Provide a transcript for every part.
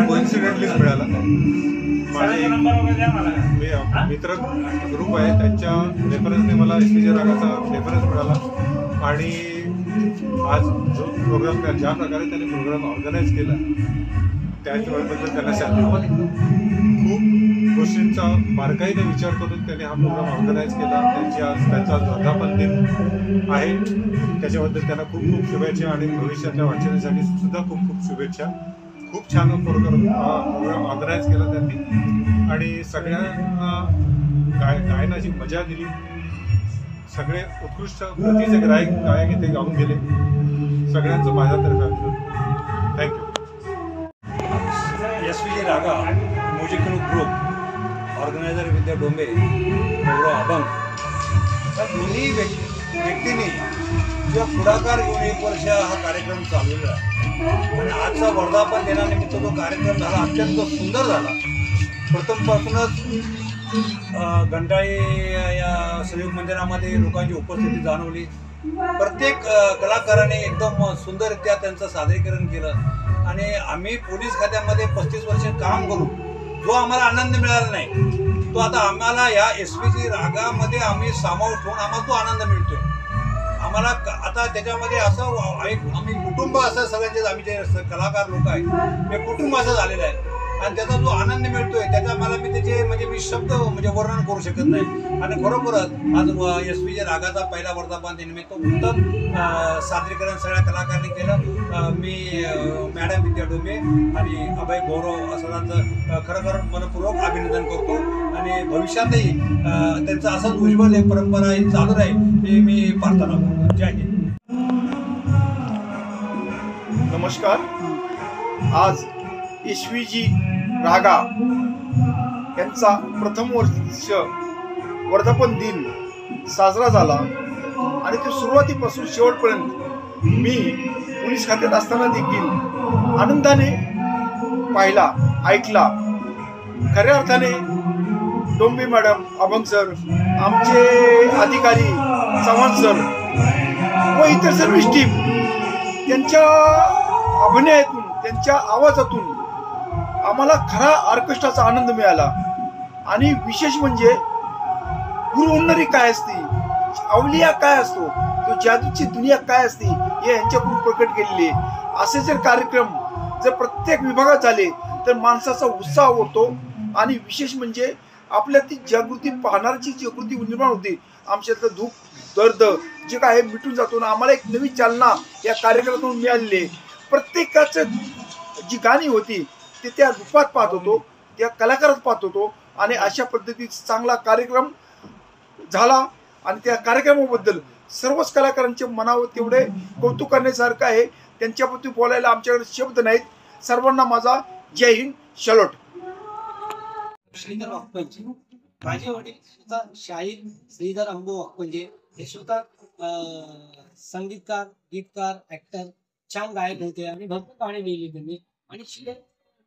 कोइन्सिडेंटलीच मिळाला. मित्र ग्रुप आहे त्यांच्या रेफरन्सने मला एसपीजे रागाचा रेफरन्स मिळाला आणि आज जो प्रोग्राम ज्या प्रकारे त्यांनी प्रोग्राम ऑर्गनाईज केला त्याच्याबद्दल त्यांना सांगितलं. खूप गोष्टींचा बारकाईने विचार करून त्यांनी हा प्रोग्राम ऑर्गनाईज केला. त्यांचा वर्धापन दिन आहे त्याच्याबद्दल त्यांना खूप खूप शुभेच्छा आणि भविष्यातल्या वाटचालीसाठी सुद्धा खूप खूप शुभेच्छा. खूप छान प्रोग्राम ऑर्गनाईज केला त्यांनी आणि सगळ्यांना गायनाची मजा दिली. सगळे उत्कृष्ट प्रतीचे गायक इथे गाऊन गेले. सगळ्यांचं माझ्यातर्फे थँक्यू. एसपीजे रागा म्युझिकल ग्रुप ऑर्गनायझर विद्या डोंबे, गौरव अभंग या दोन्ही व्यक्तींनी जो पुढाकार घेऊन 1 वर्ष हा कार्यक्रम चालवला आणि आजचा वर्धापन दिनानिमित्त तो कार्यक्रम झाला अत्यंत सुंदर झाला. प्रथमपासूनच घंटाळी या सहयोग मंदिरामध्ये लोकांची उपस्थिती जाणवली. प्रत्येक कलाकाराने एकदम सुंदररित्या त्यांचं सादरीकरण केलं आणि आम्ही पोलीस खात्यामध्ये 35 वर्ष काम करून जो आम्हाला आनंद मिळाला नाही तो आता आम्हाला या एसपीजे रागामध्ये आम्ही सामावून ठेवून आम्हाला तो आनंद मिळतोय. आम्हाला आता त्याच्यामध्ये असं आम्ही कुटुंब असं सगळ्यांचे आम्ही जे कलाकार लोक आहेत हे कुटुंब असं झालेलं आहे आणि त्याचा जो आनंद मिळतोय त्याचा मला मी शब्द वर्णन करू शकत नाही. आणि खरोखरच आज एसपीजे रागाचा पहिला वर्धापन दिनानिमित्त उत्तम सादरीकरण सगळ्या कलाकारांनी केलं. मी मॅडम विद्या डोंबे आणि अभय गौरव सरांचं खरोखर मनपूर्वक अभिनंदन करतो आणि भविष्यातही त्यांचं असंच उज्ज्वल परंपरा चालू राहील हे मी प्रार्थना करतो. जय हिंद. नमस्कार. आज एसपीजे रागा यांचा प्रथम वर्ष वर्धापन दिन साजरा झाला आणि ते सुरुवातीपासून शेवटपर्यंत मी पोलीस खात्यात असताना देखील आनंदाने पाहिला, ऐकला. खऱ्या अर्थाने डोंबे मॅडम, अभंग सर, आमचे अधिकारी चव्हाण सर व इतर सर्व टीम त्यांच्या अभिनयातून, त्यांच्या आवाजातून आम्हाला खरा ऑर्केस्ट्राचा आनंद मिळाला. आणि विशेष म्हणजे गुरु होणारी काय असते, अवलिया काय असतो, तो जादूची दुनिया काय असते हे यांच्याकडून प्रकट केलेले. असे जर कार्यक्रम जर प्रत्येक विभागात झाले तर माणसाचा उत्साह होतो आणि विशेष म्हणजे आपल्यातील जागृती, पाहणाऱ्याची जागृती निर्माण होते. आमच्यातलं दुःख दर्द जे काय मिटून जातो. आम्हाला एक नवी चालना या कार्यक्रमातून मिळालेली. प्रत्येकाचं जी गाणी होती ते त्या रूपात पाहत होतो, त्या कलाकारात पाहत होतो आणि अशा पद्धतीचा चांगला कार्यक्रम झाला. आणि त्या कार्यक्रमाबद्दल सर्वच कलाकारांचे मनावर तेवढे कौतुक करण्यासारखं आहे. त्यांच्याबद्दल बोलायला आमच्याकडे शब्द नाहीत. सर्वांना माझा जय हिंद, शलोट. श्रीधर वाकपंजे, माझे वडील स्वतः शाहीर श्रीधर अंबू वाकपंजे हे स्वतः संगीतकार, गीतकार, ऍक्टर, छान गायक होते आणि भरपूर गाणी लिहिली त्यांनी. आणि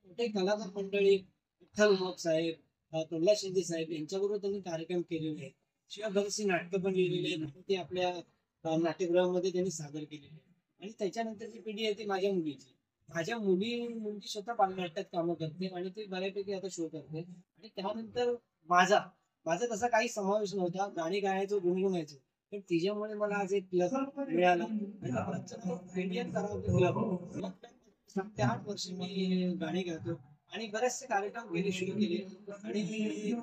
मोठे कलाकार मंडळी विठ्ठल उमप साहेब, प्रल्हाद शिंदे साहेब यांच्याबरोबर त्यांनी कार्यक्रम केलेले आहेत. शिवाय बरीचशी नाटकं पण लिहिलेली आहेत, ते आपल्या नाट्यगृहामध्ये त्यांनी सादर केलेली आहे. आणि त्याच्यानंतरची पिढी आहे ती माझ्या मुलीची. माझ्या मुलगी स्वतः बालनाट्यात कामं करते आणि ती बऱ्यापैकी आता शो करते. आणि त्यानंतर माझा तसा काही समावेश नव्हता, गाणी गायचो, गुणगुणायचो. पण तिच्यामुळे मला आज एक क्लब मिळाला. इंडियन कराओके क्लब 7 ते 8 वर्ष मी गाणी गातो आणि बरेचसे कार्यक्रम गेले सुरू केले. आणि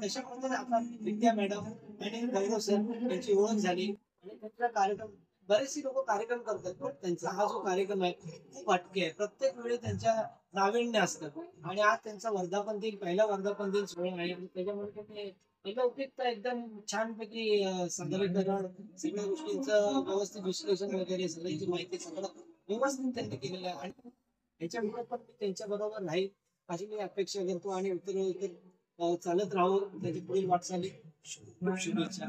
त्याच्यामध्ये आता विद्या मॅडम आणि गौरव सर यांची ओळख झाली आणि त्यांचा कार्यक्रम बरेचसे लोक कार्यक्रम करतात पण त्यांचा हा जो कार्यक्रम आहे खूप हटके आहे. प्रत्येक वेळी त्यांच्या नाविन्य असतं आणि आज त्यांचा वर्धापन दिन, पहिला वर्धापन दिन सोहळा आहे आणि त्याच्यामध्ये ते लौकिकता एकदम छानपैकी सादरीकरण, सगळ्या गोष्टींचं व्यवस्थित विश्लेषण वगैरे सगळ्यांची माहिती सगळं व्यवस्थित त्यांनी केलेलं आहे. आणि ह्याच्यामुळे पण मी त्यांच्या बरोबर राहील अशी मी अपेक्षा करतो आणि उत्तर चालत राहू त्याची पुढील वाटचाली. शुभेच्छा.